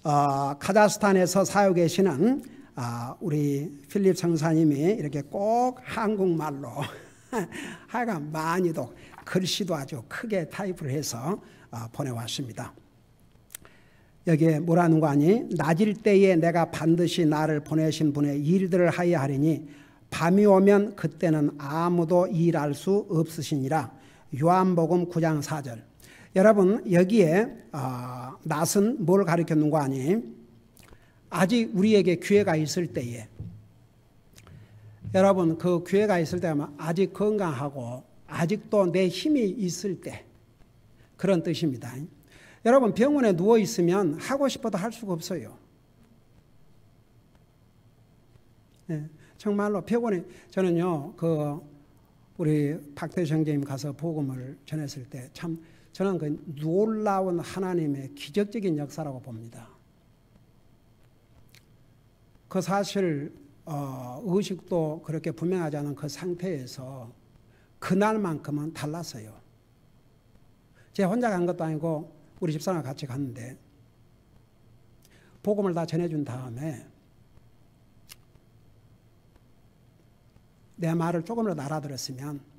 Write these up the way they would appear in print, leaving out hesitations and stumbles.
카자흐스탄에서 사역에 계시는 우리 필립 성사님이 이렇게 꼭 한국말로 하여간 많이도 글씨도 아주 크게 타이프를 해서 보내왔습니다. 여기에 뭐라는 거 아니? 낮일 때에 내가 반드시 나를 보내신 분의 일들을 하여 하리니 밤이 오면 그때는 아무도 일할 수 없으시니라. 요한복음 9장 4절. 여러분 여기에 낫은 뭘 가르쳤는 거 아니? 아직 우리에게 기회가 있을 때에, 여러분 그 기회가 있을 때면 아직 건강하고 아직도 내 힘이 있을 때, 그런 뜻입니다. 여러분 병원에 누워 있으면 하고 싶어도 할 수가 없어요. 네, 정말로 병원에, 저는요 우리 박태성 선생님 가서 복음을 전했을 때 참 저는 그 놀라운 하나님의 기적적인 역사라고 봅니다. 그 사실 의식도 그렇게 분명하지 않은 그 상태에서 그날만큼은 달랐어요. 제가 혼자 간 것도 아니고 우리 집사람과 같이 갔는데 복음을 다 전해준 다음에 내 말을 조금이라도 알아들었으면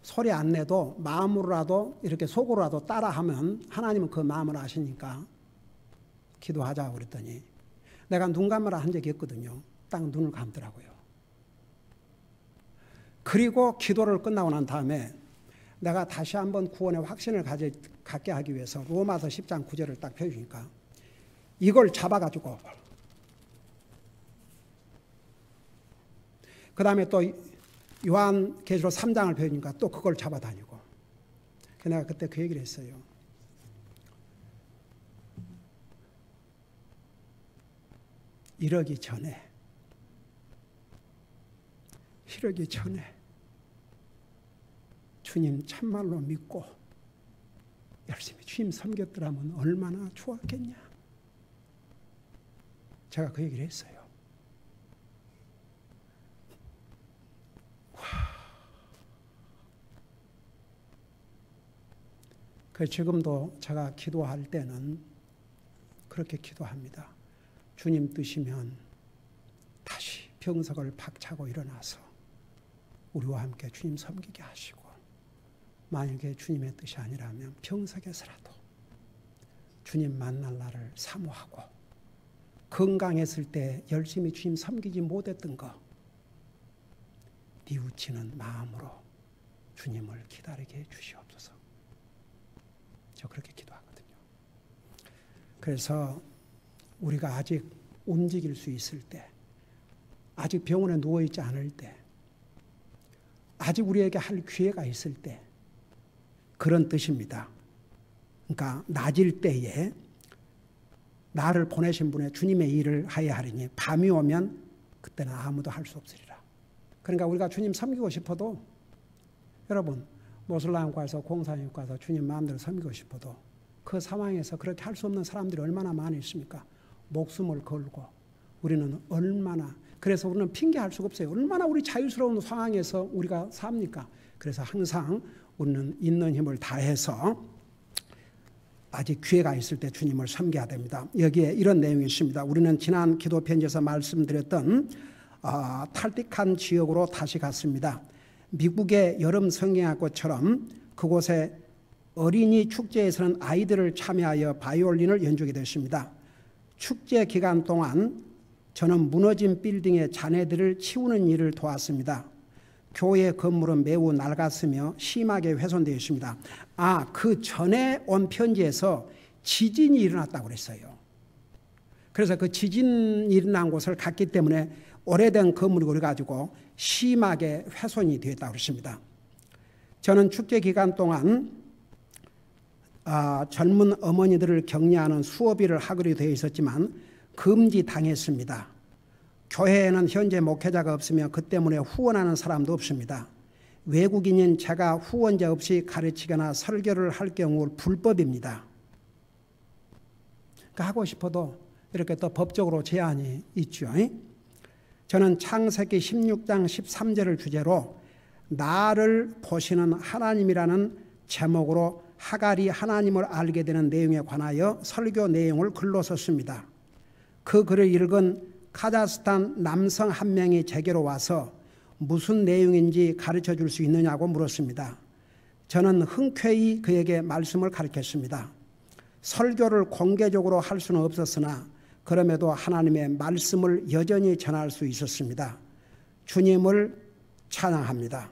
소리 안 내도 마음으로라도 이렇게 속으로라도 따라하면 하나님은 그 마음을 아시니까 기도하자고 그랬더니 내가 눈 감으라 한 적이 있거든요. 딱 눈을 감더라고요. 그리고 기도를 끝나고 난 다음에 내가 다시 한번 구원의 확신을 갖게 하기 위해서 로마서 10장 9절을 딱 펴주니까 이걸 잡아가지고 그 다음에 또 요한계시록 3장을 펴주니까 또 그걸 잡아다니고, 내가 그때 그 얘기를 했어요. 이러기 전에 주님 참말로 믿고 열심히 주님 섬겼더라면 얼마나 좋았겠냐. 제가 그 얘기를 했어요. 지금도 제가 기도할 때는 그렇게 기도합니다. 주님 뜻이면 다시 병석을 박차고 일어나서 우리와 함께 주님 섬기게 하시고, 만약에 주님의 뜻이 아니라면 병석에서라도 주님 만날 날을 사모하고, 건강했을 때 열심히 주님 섬기지 못했던 거 뉘우치는 마음으로 주님을 기다리게 해 주시옵소서. 저 그렇게 기도하거든요. 그래서 우리가 아직 움직일 수 있을 때, 아직 병원에 누워있지 않을 때, 아직 우리에게 할 기회가 있을 때, 그런 뜻입니다. 그러니까 낮일 때에 나를 보내신 분의 주님의 일을 하여 하리니 밤이 오면 그때는 아무도 할 수 없으리라. 그러니까 우리가 주님 섬기고 싶어도, 여러분 모슬람과에서 공산국가에서 주님 마음대로 섬기고 싶어도 그 상황에서 그렇게 할 수 없는 사람들이 얼마나 많이 있습니까? 목숨을 걸고 우리는 얼마나, 그래서 우리는 핑계할 수가 없어요. 얼마나 우리 자유스러운 상황에서 우리가 삽니까? 그래서 항상 우리는 있는 힘을 다해서 아직 기회가 있을 때 주님을 섬겨야 됩니다. 여기에 이런 내용이 있습니다. 우리는 지난 기도 편지에서 말씀드렸던 탈틱한 지역으로 다시 갔습니다. 미국의 여름 성경학교처럼 그곳에 어린이 축제에서는 아이들을 참여하여 바이올린을 연주하게 됐습니다. 축제 기간 동안 저는 무너진 빌딩의 잔해들을 치우는 일을 도왔습니다. 교회 건물은 매우 낡았으며 심하게 훼손되어 있습니다. 그 전에 온 편지에서 지진이 일어났다고 그랬어요. 그래서 그 지진이 일어난 곳을 갔기 때문에 오래된 건물이 그래가지고 심하게 훼손이 되었다고 그랬습니다. 저는 축제 기간 동안 젊은 어머니들을 격려하는 수업일을 하기로 되어 있었지만 금지당했습니다. 교회에는 현재 목회자가 없으며 그 때문에 후원하는 사람도 없습니다. 외국인인 제가 후원자 없이 가르치거나 설교를 할 경우 불법입니다. 그러니까 하고 싶어도 이렇게 또 법적으로 제한이 있죠. 저는 창세기 16장 13절을 주제로 나를 보시는 하나님이라는 제목으로 하갈이 하나님을 알게 되는 내용에 관하여 설교 내용을 글로 썼습니다. 그 글을 읽은 카자흐스탄 남성 한 명이 제게로 와서 무슨 내용인지 가르쳐 줄 수 있느냐고 물었습니다. 저는 흔쾌히 그에게 말씀을 가르쳤습니다. 설교를 공개적으로 할 수는 없었으나 그럼에도 하나님의 말씀을 여전히 전할 수 있었습니다. 주님을 찬양합니다.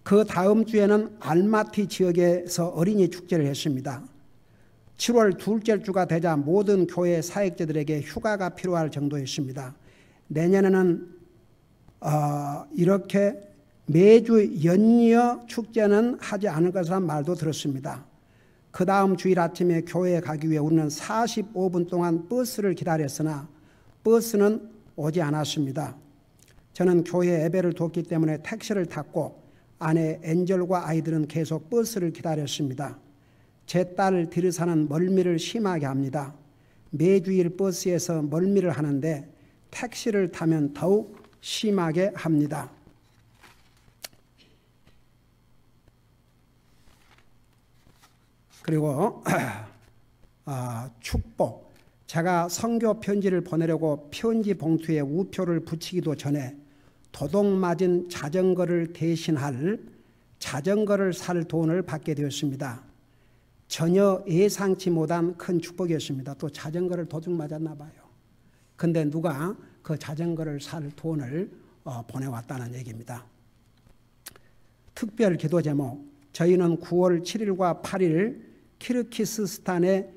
그 다음 주에는 알마티 지역에서 어린이 축제를 했습니다. 7월 둘째 주가 되자 모든 교회 사역자들에게 휴가가 필요할 정도였습니다. 내년에는 이렇게 매주 연이어 축제는 하지 않을 것이라는 말도 들었습니다. 그 다음 주일 아침에 교회에 가기 위해 우리는 45분 동안 버스를 기다렸으나 버스는 오지 않았습니다. 저는 교회 예배를 돕기 때문에 택시를 탔고 아내 엔젤과 아이들은 계속 버스를 기다렸습니다. 제 딸 디르사는 멀미를 심하게 합니다. 매주일 버스에서 멀미를 하는데 택시를 타면 더욱 심하게 합니다. 그리고 축복. 제가 선교 편지를 보내려고 편지 봉투에 우표를 붙이기도 전에 도둑 맞은 자전거를 대신할 자전거를 살 돈을 받게 되었습니다. 전혀 예상치 못한 큰 축복이었습니다. 또 자전거를 도둑 맞았나 봐요. 근데 누가 그 자전거를 살 돈을 보내왔다는 얘기입니다. 특별 기도 제목. 저희는 9월 7일과 8일 키르기스스탄의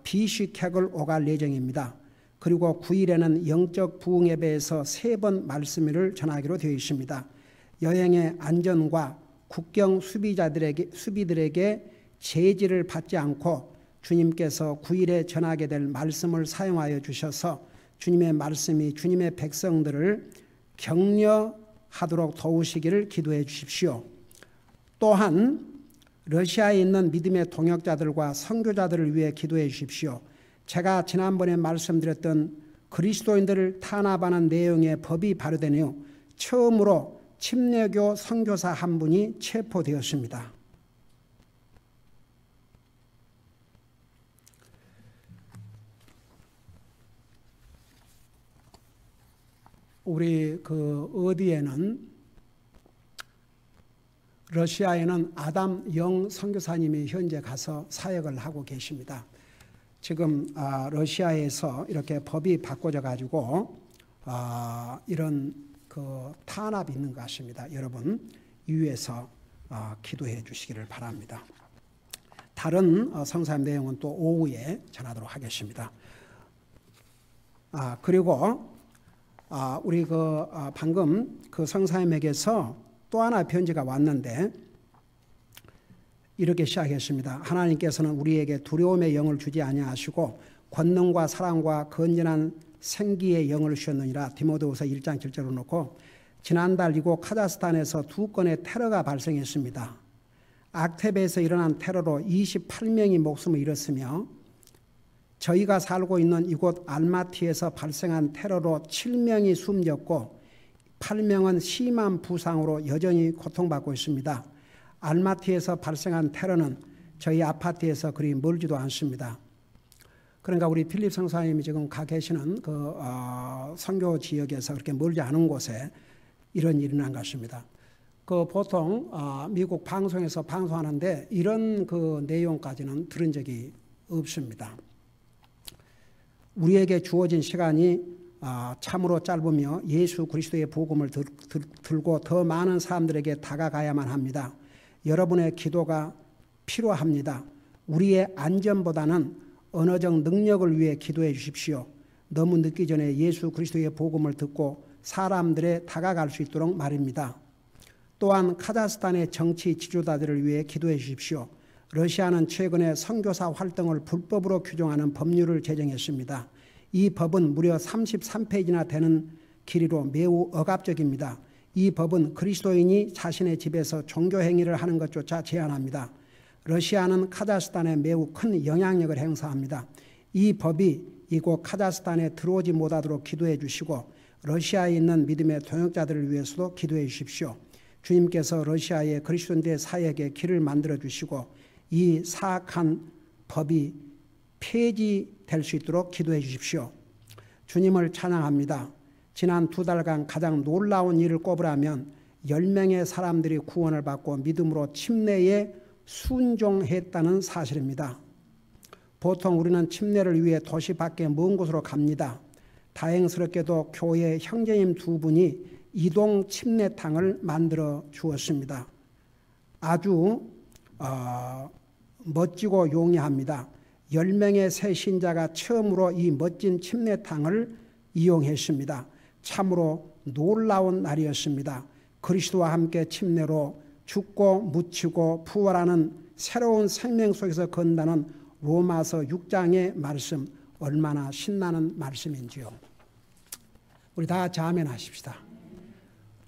비슈캑을 오갈 예정입니다. 그리고 9일에는 영적 부흥 예배에서 3번 말씀을 전하기로 되어 있습니다. 여행의 안전과 국경 수비들에게 제지를 받지 않고 주님께서 9일에 전하게 될 말씀을 사용하여 주셔서 주님의 말씀이 주님의 백성들을 격려하도록 도우시기를 기도해 주십시오. 또한 러시아에 있는 믿음의 동역자들과 선교자들을 위해 기도해 주십시오. 제가 지난번에 말씀드렸던 그리스도인들을 탄압하는 내용의 법이 발효된 후 처음으로 침례교 선교사 한 분이 체포되었습니다. 우리 어디에는 러시아에는 아담 영 선교사님이 현재 가서 사역을 하고 계십니다. 지금 러시아에서 이렇게 법이 바꿔져 가지고 이런 탄압이 있는 것 같습니다. 여러분 유의해서 기도해 주시기를 바랍니다. 다른 성사님 내용은 또 오후에 전하도록 하겠습니다. 그리고 우리 방금 그 성사님에게서 또 하나의 편지가 왔는데 이렇게 시작했습니다. 하나님께서는 우리에게 두려움의 영을 주지 아니하시고 권능과 사랑과 건전한 생기의 영을 주셨느니라. 디모데후서 1장 7절로 놓고 지난달 이곳 카자흐스탄에서 2건의 테러가 발생했습니다. 악테베에서 일어난 테러로 28명이 목숨을 잃었으며 저희가 살고 있는 이곳 알마티에서 발생한 테러로 7명이 숨졌고 8명은 심한 부상으로 여전히 고통받고 있습니다. 알마티에서 발생한 테러는 저희 아파트에서 그리 멀지도 않습니다. 그러니까 우리 필립 성사님이 지금 가 계시는 선교 지역에서 그렇게 멀지 않은 곳에 이런 일이 난 것입니다. 보통 미국 방송에서 방송하는데 이런 내용까지는 들은 적이 없습니다. 우리에게 주어진 시간이 참으로 짧으며 예수 그리스도의 복음을 들고 더 많은 사람들에게 다가가야만 합니다. 여러분의 기도가 필요합니다. 우리의 안전보다는 언어적 능력을 위해 기도해 주십시오. 너무 늦기 전에 예수 그리스도의 복음을 듣고 사람들에 다가갈 수 있도록 말입니다. 또한 카자흐스탄의 정치 지도자들을 위해 기도해 주십시오. 러시아는 최근에 선교사 활동을 불법으로 규정하는 법률을 제정했습니다. 이 법은 무려 33페이지나 되는 길이로 매우 억압적입니다. 이 법은 그리스도인이 자신의 집에서 종교 행위를 하는 것조차 제한합니다. 러시아는 카자흐스탄에 매우 큰 영향력을 행사합니다. 이 법이 이곳 카자흐스탄에 들어오지 못하도록 기도해 주시고 러시아에 있는 믿음의 동역자들을 위해서도 기도해 주십시오. 주님께서 러시아의 그리스도인들 사역에 길을 만들어 주시고 이 사악한 법이 폐지될 수 있도록 기도해 주십시오. 주님을 찬양합니다. 지난 2달간 가장 놀라운 일을 꼽으라면 10명의 사람들이 구원을 받고 믿음으로 침례에 순종했다는 사실입니다. 보통 우리는 침례를 위해 도시 밖에 먼 곳으로 갑니다. 다행스럽게도 교회 형제님 2분이 이동 침례탕을 만들어 주었습니다. 아주 멋지고 용이합니다. 10명의 새 신자가 처음으로 이 멋진 침례탕을 이용했습니다. 참으로 놀라운 날이었습니다. 그리스도와 함께 침례로 죽고 묻히고 부활하는 새로운 생명 속에서 건다는 로마서 6장의 말씀, 얼마나 신나는 말씀인지요. 우리 다 같이 아멘 하십시다.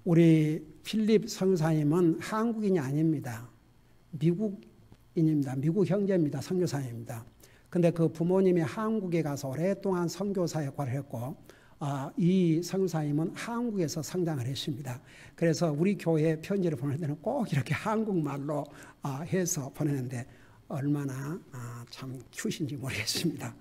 우리 필립 선교사님은 한국인이 아닙니다. 미국인입니다. 미국 형제입니다. 선교사님입니다. 근데 그 부모님이 한국에 가서 오랫동안 선교사 역할을 했고 이 선교사님은 한국에서 성장을 했습니다. 그래서 우리 교회에 편지를 보낼 때는 꼭 이렇게 한국말로 해서 보내는데 얼마나 참 큐신지 모르겠습니다.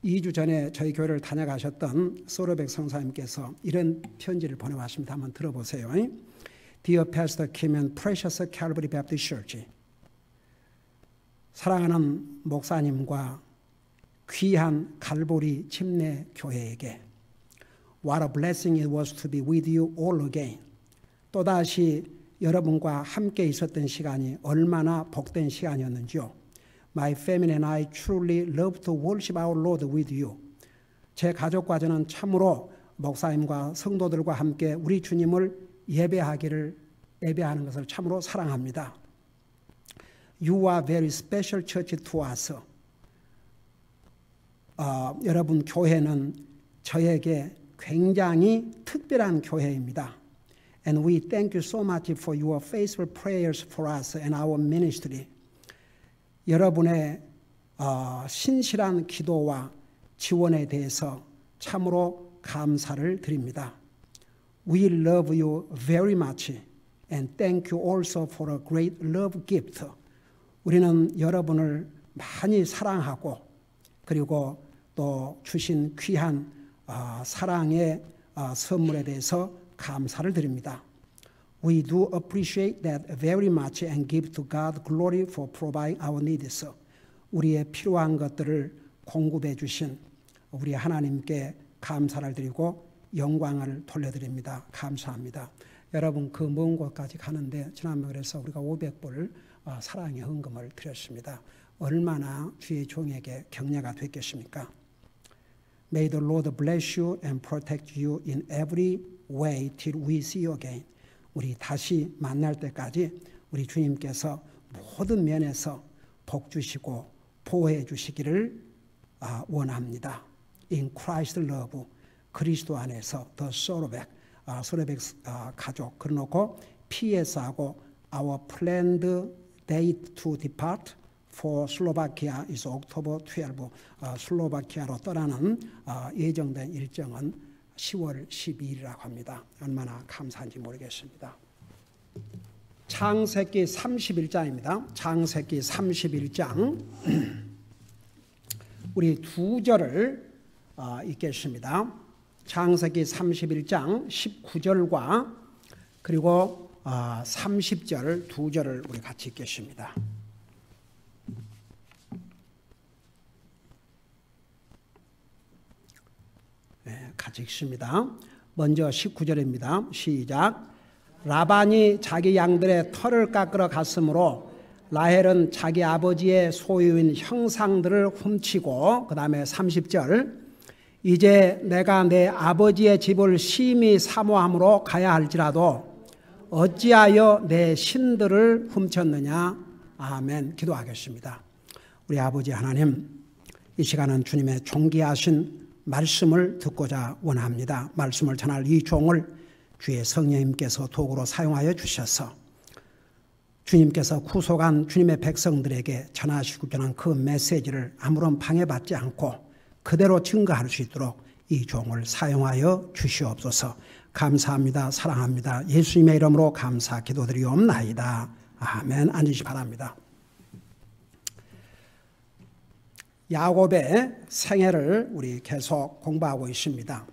2주 전에 저희 교회를 다녀가셨던 소로백 선사님께서 이런 편지를 보내왔습니다. 한번 들어보세요. Dear Pastor Kim and Precious Calvary Baptist Church, 사랑하는 목사님과 귀한 갈보리 침례 교회에게 What a blessing it was to be with you all again. 또다시 여러분과 함께 있었던 시간이 얼마나 복된 시간이었는지요. My family and I truly love to worship our Lord with you. 제 가족과 저는 참으로 목사님과 성도들과 함께 우리 주님을 예배하는 것을 참으로 사랑합니다. You are very special church to us. 여러분 교회는 저에게 굉장히 특별한 교회입니다. And we thank you so much for your faithful prayers for us and our ministry. 여러분의 신실한 기도와 지원에 대해서 참으로 감사를 드립니다. We love you very much and thank you also for a great love gift. 우리는 여러분을 많이 사랑하고 그리고 또 주신 귀한 사랑의 선물에 대해서 감사를 드립니다. We do appreciate that very much and give to God glory for providing our needs. 우리의 필요한 것들을 공급해 주신 우리 하나님께 감사를 드리고 영광을 돌려드립니다. 감사합니다. 여러분 그 먼 곳까지 가는데 지난번에 그래서 우리가 500불 사랑의 헌금을 드렸습니다. 얼마나 주의 종에게 격려가 됐겠습니까? May the Lord bless you and protect you in every way till we see you again. 우리 다시 만날 때까지 우리 주님께서 모든 면에서 복 주시고 보호해 주시기를 원합니다. In Christ love, 그리스도 안에서 the 소로백 가족 그래놓고 PS하고 our planned date to depart for Slovakia is October 12. 슬로바키아로 떠나는 예정된 일정은 10월 12일이라고 합니다. 얼마나 감사한지 모르겠습니다. 창세기 31장입니다. 창세기 31장 우리 2절을 읽겠습니다. 창세기 31장 19절과 그리고 30절 2절을 우리 같이 읽겠습니다. 네, 같이 읽습니다. 먼저 19절입니다. 시작. 라반이 자기 양들의 털을 깎으러 갔으므로 라헬은 자기 아버지의 소유인 형상들을 훔치고 그 다음에 30절 이제 내가 내 아버지의 집을 심히 사모함으로 가야 할지라도 어찌하여 내 신들을 훔쳤느냐. 아멘. 기도하겠습니다. 우리 아버지 하나님, 이 시간은 주님의 존귀하신 말씀을 듣고자 원합니다. 말씀을 전할 이 종을 주의 성령님께서 도구로 사용하여 주셔서 주님께서 구속한 주님의 백성들에게 전하시고자 하는 그 메시지를 아무런 방해받지 않고 그대로 증거할 수 있도록 이 종을 사용하여 주시옵소서. 감사합니다. 사랑합니다. 예수님의 이름으로 감사 기도드리옵나이다. 아멘. 앉으시 바랍니다. 야곱의 생애를 우리 계속 공부하고 있습니다.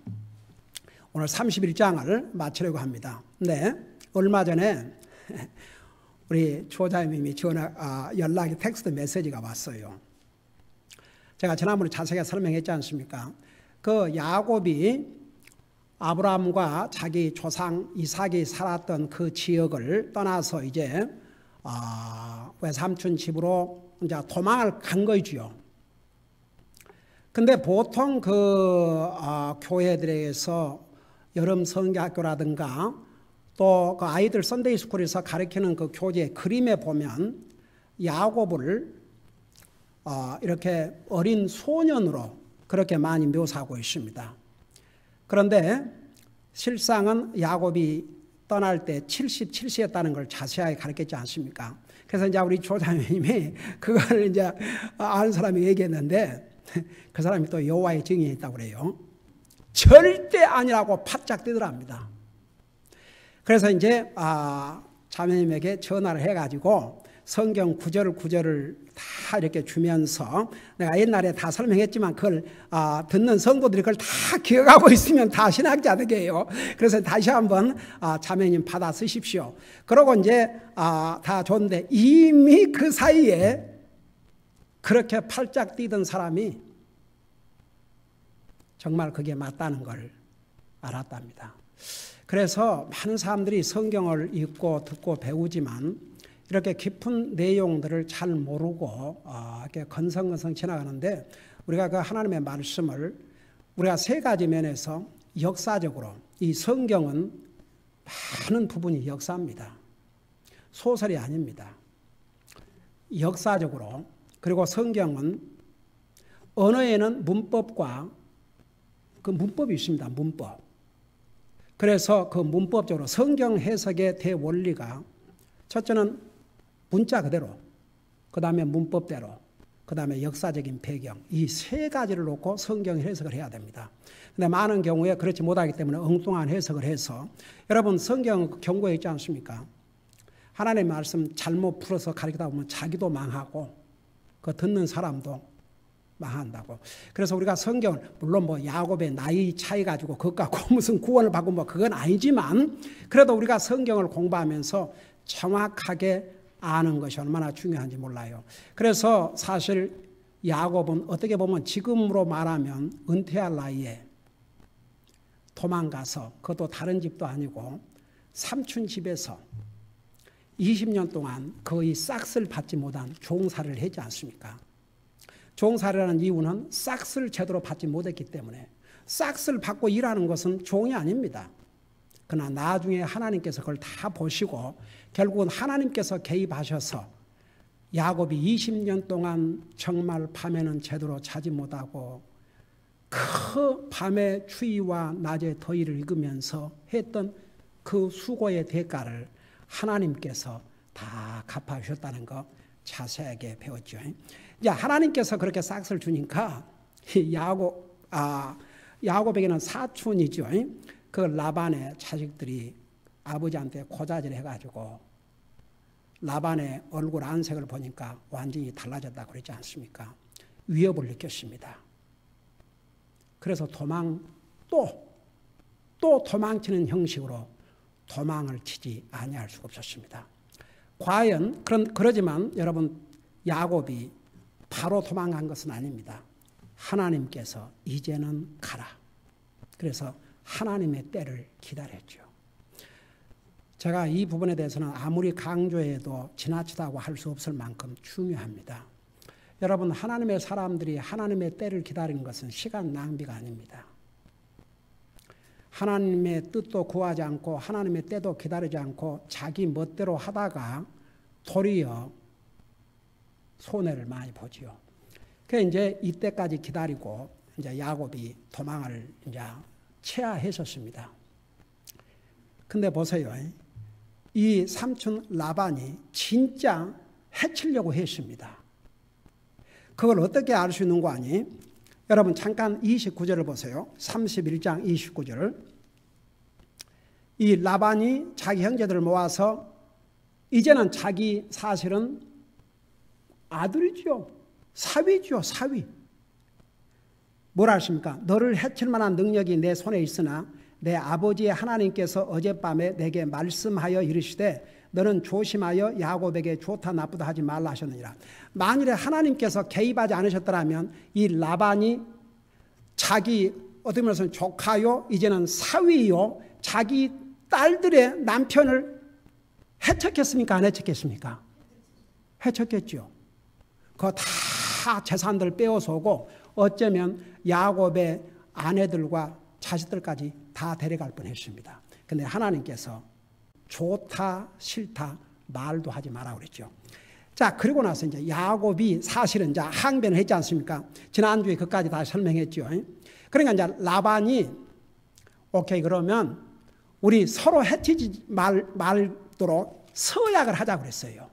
오늘 31장을 마치려고 합니다. 네, 얼마 전에 우리 조자님이 연락이 텍스트 메시지가 왔어요. 제가 지난번에 자세하게 설명했지 않습니까? 그 야곱이 아브라함과 자기 조상 이삭이 살았던 그 지역을 떠나서 이제 외삼촌 집으로 이제 도망을 간 거지요. 근데 보통 그 교회들에서 여름 성경학교라든가 또 그 아이들 선데이 스쿨에서 가르치는 그 교재 그림에 보면 야곱을 이렇게 어린 소년으로 그렇게 많이 묘사하고 있습니다. 그런데 실상은 야곱이 떠날 때 77세였다는 걸 자세하게 가르쳤지 않습니까? 그래서 이제 우리 조장님이 그걸 이제 아는 사람이 얘기했는데 그 사람이 또 여호와의 증인이 있다고 그래요. 절대 아니라고 바짝 뜨더랍니다. 그래서 이제 자매님에게 전화를 해가지고 성경 구절을 다 이렇게 주면서 내가 옛날에 다 설명했지만 그걸 듣는 성도들이 그걸 다 기억하고 있으면 다 신학자가 되게요. 그래서 다시 한번 자매님 받아 쓰십시오. 그러고 이제 다 줬는데 이미 그 사이에 그렇게 팔짝 뛰던 사람이 정말 그게 맞다는 걸 알았답니다. 그래서 많은 사람들이 성경을 읽고 듣고 배우지만 이렇게 깊은 내용들을 잘 모르고 이렇게 건성건성 지나가는데 우리가 그 하나님의 말씀을 우리가 세 가지 면에서 역사적으로 이 성경은 많은 부분이 역사입니다. 소설이 아닙니다. 역사적으로 그리고 성경은 언어에는 문법과 그 문법이 있습니다. 문법. 그래서 그 문법적으로 성경 해석의 대원리가 첫째는 문자 그대로, 그 다음에 문법대로, 그 다음에 역사적인 배경 이 세 가지를 놓고 성경 해석을 해야 됩니다. 근데 많은 경우에 그렇지 못하기 때문에 엉뚱한 해석을 해서 여러분 성경 경고에 있지 않습니까? 하나님의 말씀 잘못 풀어서 가르치다 보면 자기도 망하고 그 듣는 사람도 망한다고. 그래서 우리가 성경을 물론 뭐 야곱의 나이 차이 가지고 그것 갖고 무슨 구원을 받고 뭐 그건 아니지만 그래도 우리가 성경을 공부하면서 정확하게 아는 것이 얼마나 중요한지 몰라요. 그래서 사실 야곱은 어떻게 보면 지금으로 말하면 은퇴할 나이에 도망가서 그것도 다른 집도 아니고 삼촌 집에서 20년 동안 거의 싹쓸 받지 못한 종살이를 했지 않습니까? 종살이라는 이유는 싹쓸 제대로 받지 못했기 때문에 싹쓸 받고 일하는 것은 종이 아닙니다. 그러나 나중에 하나님께서 그걸 다 보시고 결국은 하나님께서 개입하셔서 야곱이 20년 동안 정말 밤에는 제대로 자지 못하고 그 밤의 추위와 낮의 더위를 읽으면서 했던 그 수고의 대가를 하나님께서 다 갚아주셨다는 거 자세하게 배웠죠. 이제 하나님께서 그렇게 싹쓸 주니까 야곱에게는 사촌이죠. 그 라반의 자식들이 아버지한테 고자질 해가지고 라반의 얼굴 안색을 보니까 완전히 달라졌다고 그랬지 않습니까? 위협을 느꼈습니다. 그래서 또 도망치는 형식으로 도망을 치지 아니할 수가 없었습니다. 과연 그러지만 여러분 야곱이 바로 도망간 것은 아닙니다. 하나님께서 이제는 가라. 그래서 하나님의 때를 기다렸죠. 제가 이 부분에 대해서는 아무리 강조해도 지나치다고 할 수 없을 만큼 중요합니다. 여러분 하나님의 사람들이 하나님의 때를 기다리는 것은 시간 낭비가 아닙니다. 하나님의 뜻도 구하지 않고 하나님의 때도 기다리지 않고 자기 멋대로 하다가 도리어 손해를 많이 보지요. 그래서 이제 이때까지 기다리고 이제 야곱이 도망을 이제 취하했었습니다. 근데 보세요. 이 삼촌 라반이 진짜 해치려고 했습니다. 그걸 어떻게 알 수 있는 거 아니? 여러분 잠깐 29절을 보세요. 31장 29절. 이 라반이 자기 형제들을 모아서 이제는 자기 사실은 아들이죠. 사위죠, 사위. 뭐라 하십니까? 너를 해칠 만한 능력이 내 손에 있으나 내 아버지의 하나님께서 어젯밤에 내게 말씀하여 이르시되 너는 조심하여 야곱에게 좋다 나쁘다 하지 말라 하셨느니라. 만일에 하나님께서 개입하지 않으셨더라면 이 라반이 자기 어떻게 말해서 조카요, 이제는 사위요, 자기 딸들의 남편을 해쳤겠습니까? 안 해쳤겠습니까? 해쳤겠죠. 그거 다 재산들 빼앗아오고 어쩌면 야곱의 아내들과 자식들까지 다 데려갈 뻔했습니다. 근데 하나님께서 좋다 싫다 말도 하지 마라 그랬죠. 자, 그리고 나서 이제 야곱이 사실은 이제 항변을 했지 않습니까? 지난주에 그까지 다 설명했죠. 그러니까 이제 라반이 오케이 그러면 우리 서로 해치지 말도록 서약을 하자 그랬어요.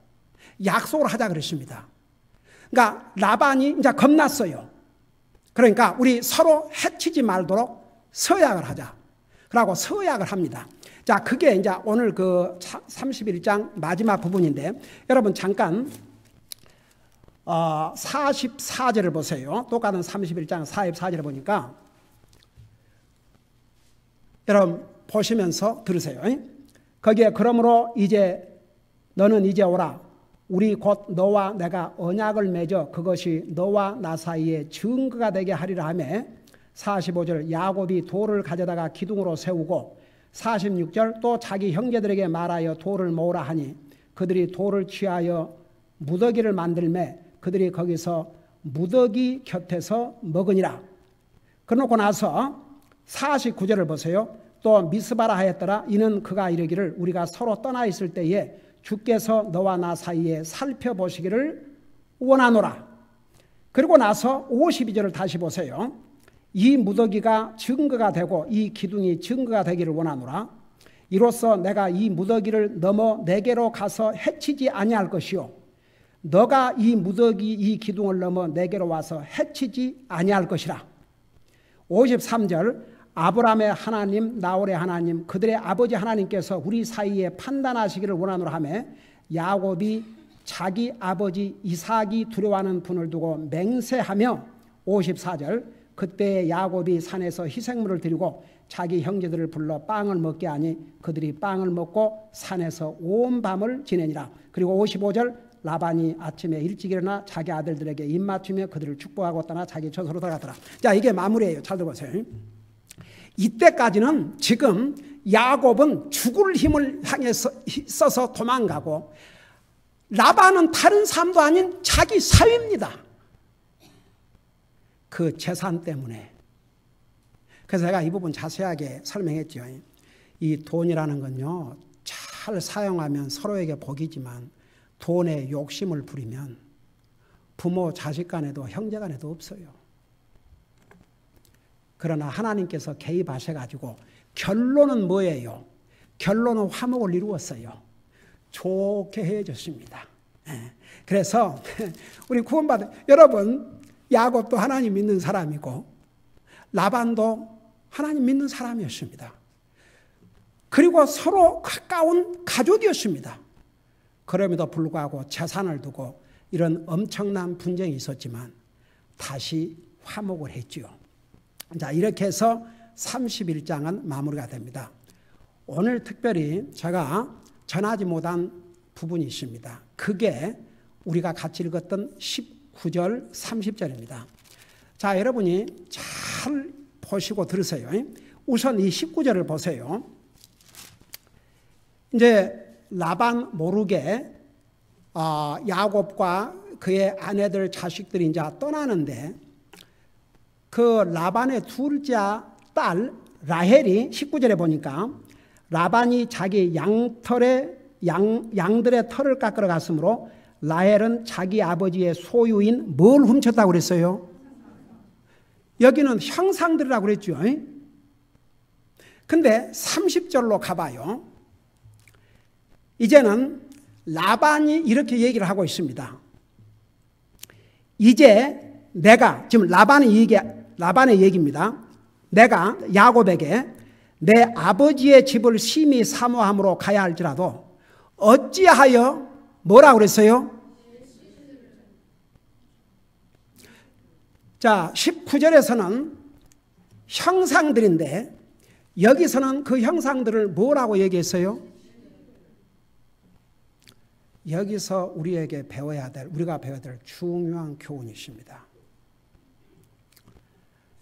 약속을 하자 그랬습니다. 그러니까 라반이 이제 겁났어요. 그러니까 우리 서로 해치지 말도록 서약을 하자. 그러고 서약을 합니다. 자, 그게 이제 오늘 그 31장 마지막 부분인데 여러분 잠깐 44절을 보세요. 똑같은 31장 44절을 보니까 여러분 보시면서 들으세요. 거기에 그러므로 이제 너는 이제 오라. 우리 곧 너와 내가 언약을 맺어 그것이 너와 나 사이에 증거가 되게 하리라 하며 45절 야곱이 돌을 가져다가 기둥으로 세우고 46절 또 자기 형제들에게 말하여 돌을 모으라 하니 그들이 돌을 취하여 무더기를 만들매 그들이 거기서 무더기 곁에서 먹으니라. 그러고 나서 49절을 보세요. 또 미스바라 하였더라. 이는 그가 이르기를 우리가 서로 떠나 있을 때에 주께서 너와 나 사이에 살펴보시기를 원하노라. 그리고 나서 52절을 다시 보세요. 이 무더기가 증거가 되고 이 기둥이 증거가 되기를 원하노라. 이로써 내가 이 무더기를 넘어 내게로 가서 해치지 아니할 것이요 너가 이 무더기 이 기둥을 넘어 내게로 와서 해치지 아니할 것이라. 53절 아브라함의 하나님 나홀의 하나님 그들의 아버지 하나님께서 우리 사이에 판단하시기를 원하노라 하며 야곱이 자기 아버지 이삭이 두려워하는 분을 두고 맹세하며 54절 그때 야곱이 산에서 희생물을 드리고 자기 형제들을 불러 빵을 먹게 하니 그들이 빵을 먹고 산에서 온 밤을 지내니라. 그리고 55절 라반이 아침에 일찍 일어나 자기 아들들에게 입맞추며 그들을 축복하고 떠나 자기 처소로 돌아가더라. 자, 이게 마무리예요. 잘 들어보세요. 이때까지는 지금 야곱은 죽을 힘을 향해서 써서 도망가고 라반은 다른 사람도 아닌 자기 사위입니다. 그 재산 때문에. 그래서 제가 이 부분 자세하게 설명했죠. 이 돈이라는 건요, 잘 사용하면 서로에게 복이지만 돈에 욕심을 부리면 부모 자식 간에도 형제 간에도 없어요. 그러나 하나님께서 개입하셔가지고 결론은 뭐예요? 결론은 화목을 이루었어요. 좋게 해줬습니다. 그래서 우리 구원받은 여러분 야곱도 하나님 믿는 사람이고 라반도 하나님 믿는 사람이었습니다. 그리고 서로 가까운 가족이었습니다. 그럼에도 불구하고 재산을 두고 이런 엄청난 분쟁이 있었지만 다시 화목을 했지요. 자, 이렇게 해서 31장은 마무리가 됩니다. 오늘 특별히 제가 전하지 못한 부분이 있습니다. 그게 우리가 같이 읽었던 19절, 30절입니다. 자, 여러분이 잘 보시고 들으세요. 우선 이 19절을 보세요. 이제 라반 모르게 야곱과 그의 아내들 자식들이 이제 떠나는데 그 라반의 둘째 딸 라헬이 19절에 보니까 라반이 자기 양들의 털을 깎으러 갔으므로 라헬은 자기 아버지의 소유인 뭘 훔쳤다고 그랬어요? 여기는 형상들이라고 그랬죠. 근데 30절로 가봐요. 이제는 라반이 이렇게 얘기를 하고 있습니다. 이제 내가, 지금 라반의 얘기입니다. 내가 야곱에게 내 아버지의 집을 심히 사모함으로 가야 할지라도 어찌하여 뭐라고 그랬어요? 자, 19절에서는 형상들인데 여기서는 그 형상들을 뭐라고 얘기했어요? 여기서 우리가 배워야 될 중요한 교훈이십니다.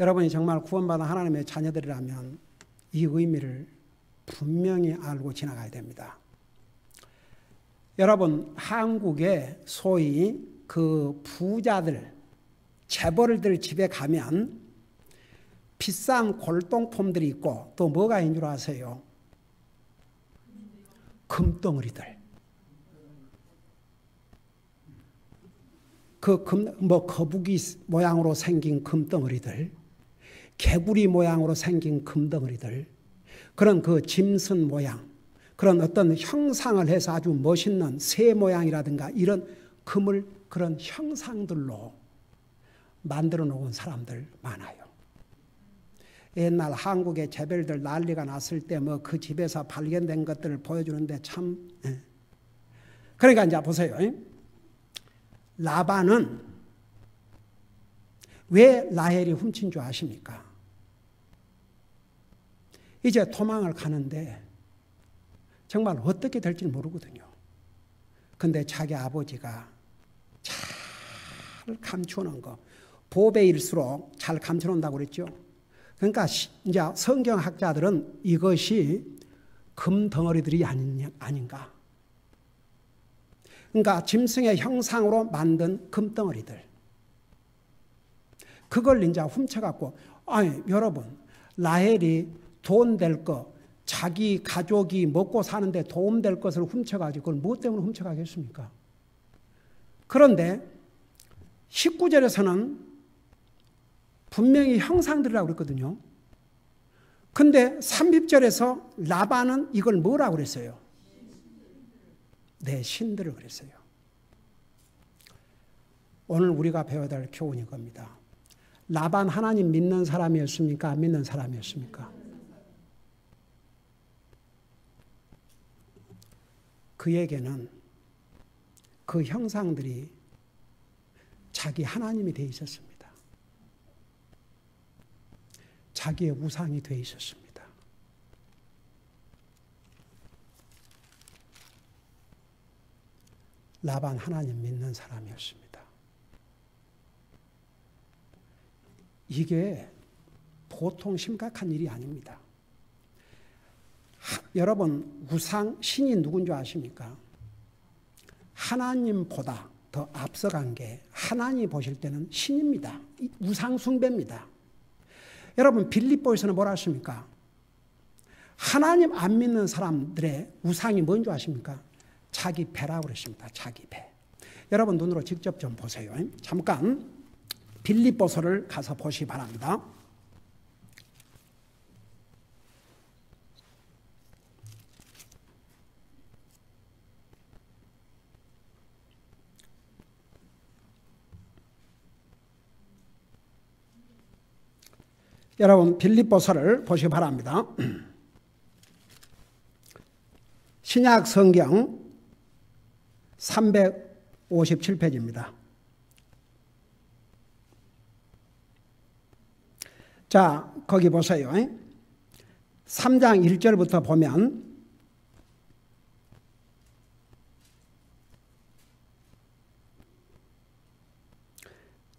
여러분이 정말 구원받은 하나님의 자녀들이라면 이 의미를 분명히 알고 지나가야 됩니다. 여러분, 한국에 소위 그 부자들, 재벌들 집에 가면 비싼 골동품들이 있고 또 뭐가 있는 줄 아세요? 금덩어리들. 거북이 모양으로 생긴 금덩어리들, 개구리 모양으로 생긴 금덩어리들, 그런 그 짐승 모양, 그런 어떤 형상을 해서 아주 멋있는 새 모양이라든가 이런 금을 그런 형상들로 만들어 놓은 사람들 많아요. 옛날 한국의 재벌들 난리가 났을 때 뭐 그 집에서 발견된 것들을 보여주는데 참. 그러니까 이제 보세요. 라반은 왜 라헬이 훔친 줄 아십니까? 이제 도망을 가는데 정말 어떻게 될지 모르거든요. 근데 자기 아버지가 잘 감추는 거, 보배일수록 잘 감춰놓는다고 그랬죠. 그러니까 이제 성경학자들은 이것이 금덩어리들이 아닌가. 그러니까 짐승의 형상으로 만든 금덩어리들. 그걸 이제 훔쳐갖고, 아니, 여러분, 라헬이 돈 될 거, 자기 가족이 먹고 사는데 도움 될 것을 훔쳐가지고 그걸 무엇 때문에 훔쳐가겠습니까? 그런데 19절에서는 분명히 형상들이라고 그랬거든요. 근데 30절에서 라반은 이걸 뭐라고 그랬어요? 네, 신들을 그랬어요. 오늘 우리가 배워야 될 교훈이 이겁니다. 라반 하나님 믿는 사람이었습니까? 안 믿는 사람이었습니까? 그에게는 그 형상들이 자기 하나님이 되어 있었습니다. 자기의 우상이 되어 있었습니다. 라반 하나님 믿는 사람이었습니다. 이게 보통 심각한 일이 아닙니다. 여러분, 우상, 신이 누군 줄 아십니까? 하나님보다 더 앞서간 게 하나님 보실 때는 신입니다. 우상 숭배입니다. 여러분, 빌립보에서는 뭐라 하십니까? 하나님 안 믿는 사람들의 우상이 뭔 줄 아십니까? 자기 배라고 그랬습니다. 자기 배. 여러분 눈으로 직접 좀 보세요. 잠깐 빌립보서를 가서 보시기 바랍니다. 여러분 빌립보서를 보시기 바랍니다. 신약 성경 357페이지입니다. 자, 거기 보세요. 3장 1절부터 보면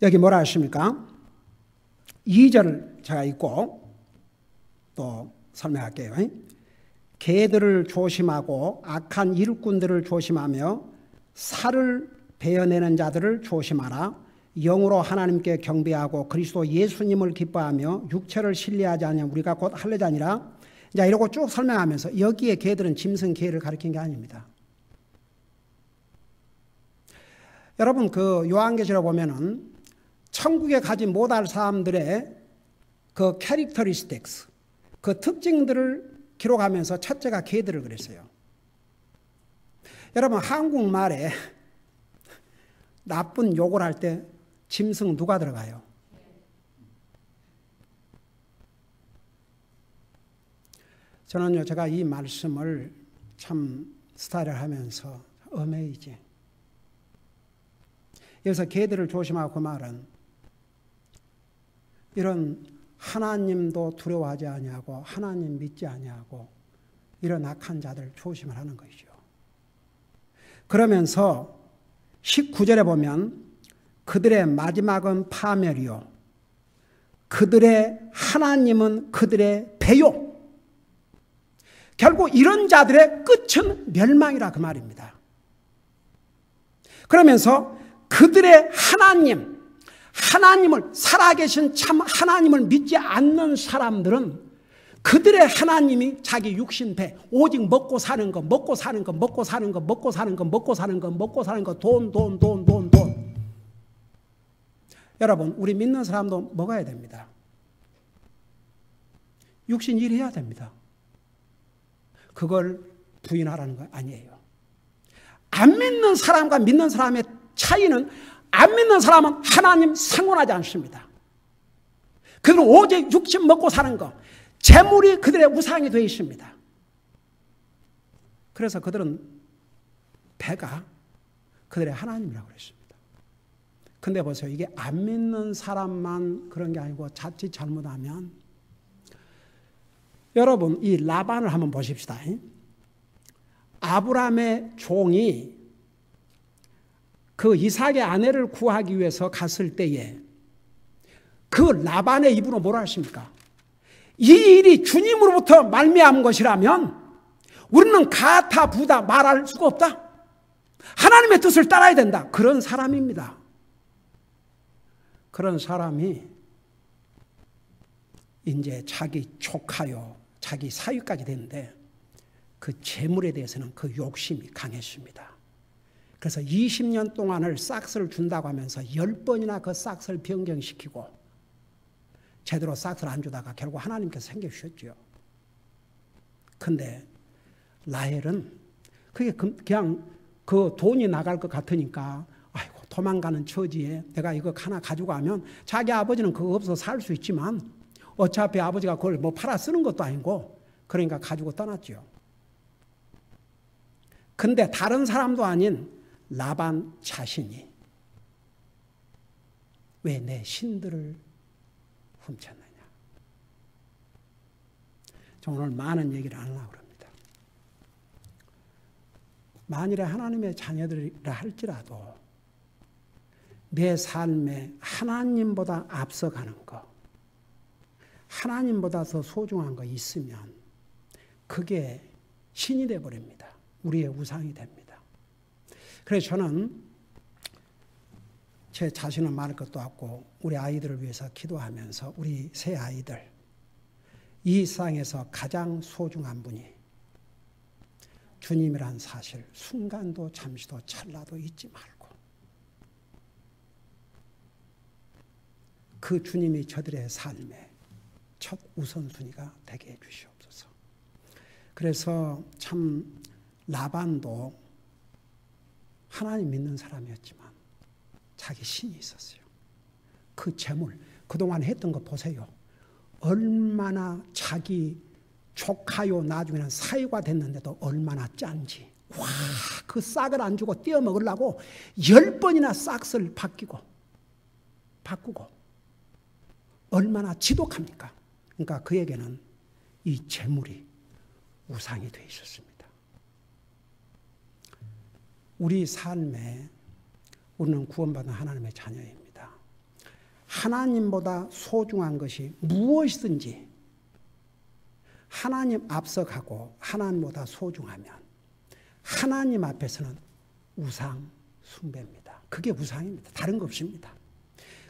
여기 뭐라 하십니까? 2절 제가 읽고 또 설명할게요. 개들을 조심하고 악한 일꾼들을 조심하며 살을 베어내는 자들을 조심하라. 영으로 하나님께 경배하고 그리스도 예수님을 기뻐하며 육체를 신뢰하지 않으면 우리가 곧 할례자니라. 자, 이러고 쭉 설명하면서 여기에 개들은 짐승 개를 가리킨 게 아닙니다. 여러분 그 요한계시록 보면은 천국에 가지 못할 사람들의 그 캐릭터리스틱스, 그 특징들을 기록하면서 첫째가 개들을 그랬어요. 여러분 한국말에 나쁜 욕을 할 때 짐승 누가 들어가요? 저는요, 제가 이 말씀을 참 스타일을 하면서 어메이징. 여기서 개들을 조심하고 그 말은 이런 하나님도 두려워하지 아니하고 하나님 믿지 아니하고 이런 악한 자들 조심을 하는 것이죠. 그러면서 19절에 보면 그들의 마지막은 파멸이요 그들의 하나님은 그들의 배요. 결국 이런 자들의 끝은 멸망이라 그 말입니다. 그러면서 그들의 하나님을 살아계신 참 하나님을 믿지 않는 사람들은 그들의 하나님이 자기 육신 배, 오직 먹고 사는 거, 먹고 사는 거, 먹고 사는 거, 먹고 사는 거, 먹고 사는 거, 먹고 사는 거, 돈. 여러분, 우리 믿는 사람도 먹어야 됩니다. 육신 일해야 됩니다. 그걸 부인하라는 거 아니에요. 안 믿는 사람과 믿는 사람의 차이는 안 믿는 사람은 하나님 상관하지 않습니다. 그들은 오직 육신 먹고 사는 거, 재물이 그들의 우상이 되어 있습니다. 그래서 그들은 배가 그들의 하나님이라고 그랬습니다. 근데 보세요. 이게 안 믿는 사람만 그런 게 아니고 자칫 잘못하면 여러분 이 라반을 한번 보십시다. 아브라함의 종이 그 이삭의 아내를 구하기 위해서 갔을 때에 그 라반의 입으로 뭐라 하십니까? 이 일이 주님으로부터 말미암은 것이라면 우리는 가타 부다 말할 수가 없다. 하나님의 뜻을 따라야 된다. 그런 사람입니다. 그런 사람이 이제 자기 조카요, 자기 사위까지 됐는데 그 재물에 대해서는 그 욕심이 강했습니다. 그래서 20년 동안을 싹스를 준다고 하면서 10번이나 그 싹스를 변경시키고 제대로 싹스를 안 주다가 결국 하나님께서 챙겨주셨죠. 근데 라헬은 그게 그냥 그 돈이 나갈 것 같으니까 아이고 도망가는 처지에 내가 이거 하나 가지고 가면 자기 아버지는 그거 없어서 살 수 있지만 어차피 아버지가 그걸 뭐 팔아 쓰는 것도 아니고 그러니까 가지고 떠났죠. 근데 다른 사람도 아닌 라반 자신이 왜 내 신들을 훔쳤느냐. 저 오늘 많은 얘기를 안 하려고 합니다. 만일에 하나님의 자녀들이라 할지라도 내 삶에 하나님보다 앞서가는 거, 하나님보다 더 소중한 거 있으면 그게 신이 되어버립니다. 우리의 우상이 됩니다. 그래서 저는 제 자신은 말할 것도 없고 우리 아이들을 위해서 기도하면서 우리 새 아이들 이 세상에서 가장 소중한 분이 주님이란 사실 순간도 잠시도 찰나도 잊지 말고 그 주님이 저들의 삶의 첫 우선순위가 되게 해 주시옵소서. 그래서 참 라반도 하나님 믿는 사람이었지만 자기 신이 있었어요. 그 재물, 그동안 했던 거 보세요. 얼마나 자기 조카요 나중에는 사위가 됐는데도 얼마나 짠지. 와, 그 싹을 안 주고 떼어 먹으려고 10번이나 싹을 바꾸고 얼마나 지독합니까? 그러니까 그에게는 이 재물이 우상이 되어 있었습니다. 우리 삶에 우리는 구원받은 하나님의 자녀입니다. 하나님보다 소중한 것이 무엇이든지 하나님 앞서가고 하나님보다 소중하면 하나님 앞에서는 우상 숭배입니다. 그게 우상입니다. 다른 거 없습니다.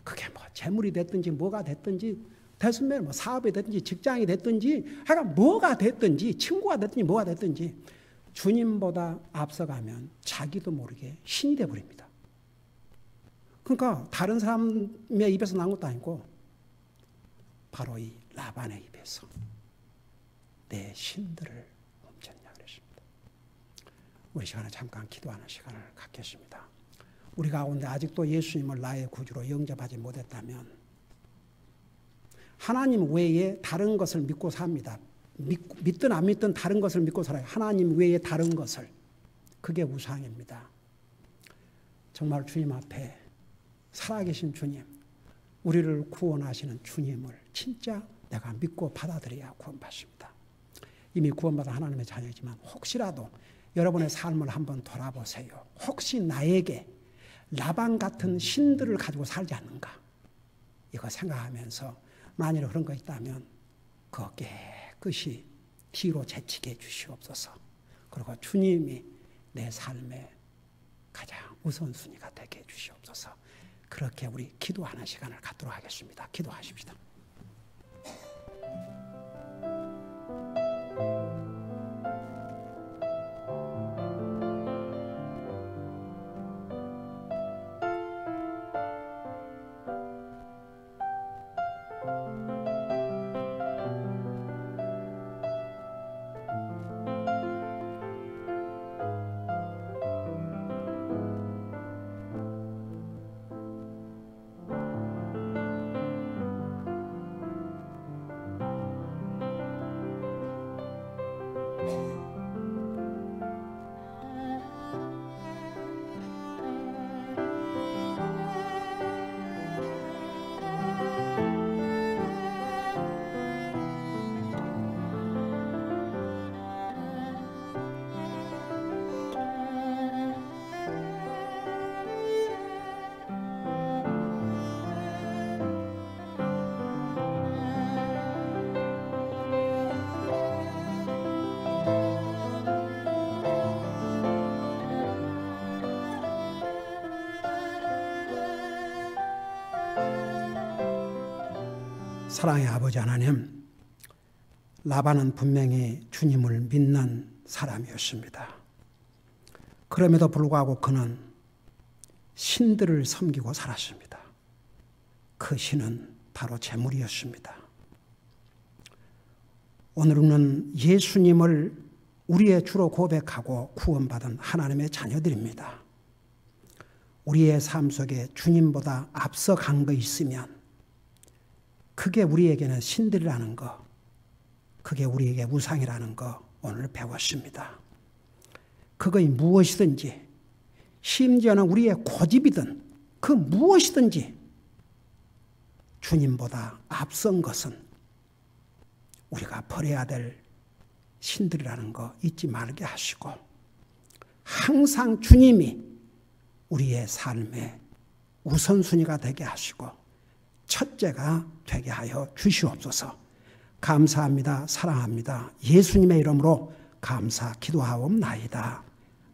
그게 뭐 재물이 됐든지 뭐가 됐든지 대순면 뭐 사업이 됐든지 직장이 됐든지 하여간 뭐가 됐든지 친구가 됐든지 뭐가 됐든지 주님보다 앞서가면 자기도 모르게 신이 되어버립니다. 그러니까 다른 사람의 입에서 나온 것도 아니고 바로 이 라반의 입에서 내 신들을 훔쳤냐 그랬습니다. 우리 시간에 잠깐 기도하는 시간을 갖겠습니다. 우리 가운데 아직도 예수님을 나의 구주로 영접하지 못했다면 하나님 외에 다른 것을 믿고 삽니다. 믿든 안 믿든 다른 것을 믿고 살아요. 하나님 외에 다른 것을. 그게 우상입니다. 정말 주님 앞에 살아계신 주님, 우리를 구원하시는 주님을 진짜 내가 믿고 받아들여야 구원받습니다. 이미 구원받은 하나님의 자녀이지만 혹시라도 여러분의 삶을 한번 돌아보세요. 혹시 나에게 라반 같은 신들을 가지고 살지 않는가? 이거 생각하면서 만일 그런 거 있다면 그거 깨끗이 뒤로 제치게 해주시옵소서. 그리고 주님이 내 삶의 가장 우선순위가 되게 해주시옵소서. 그렇게 우리 기도하는 시간을 갖도록 하겠습니다. 기도하십시다. 사랑의 아버지 하나님, 라반은 분명히 주님을 믿는 사람이었습니다. 그럼에도 불구하고 그는 신들을 섬기고 살았습니다. 그 신은 바로 재물이었습니다. 오늘은 예수님을 우리의 주로 고백하고 구원받은 하나님의 자녀들입니다. 우리의 삶 속에 주님보다 앞서간 거 있으면 그게 우리에게는 신들이라는 거, 그게 우리에게 우상이라는 거 오늘 배웠습니다. 그것이 무엇이든지, 심지어는 우리의 고집이든 그 무엇이든지 주님보다 앞선 것은 우리가 버려야 될 신들이라는 거 잊지 말게 하시고, 항상 주님이 우리의 삶의 우선순위가 되게 하시고 첫째가 되게 하여 주시옵소서. 감사합니다. 사랑합니다. 예수님의 이름으로 감사 기도하옵나이다.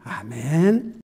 아멘.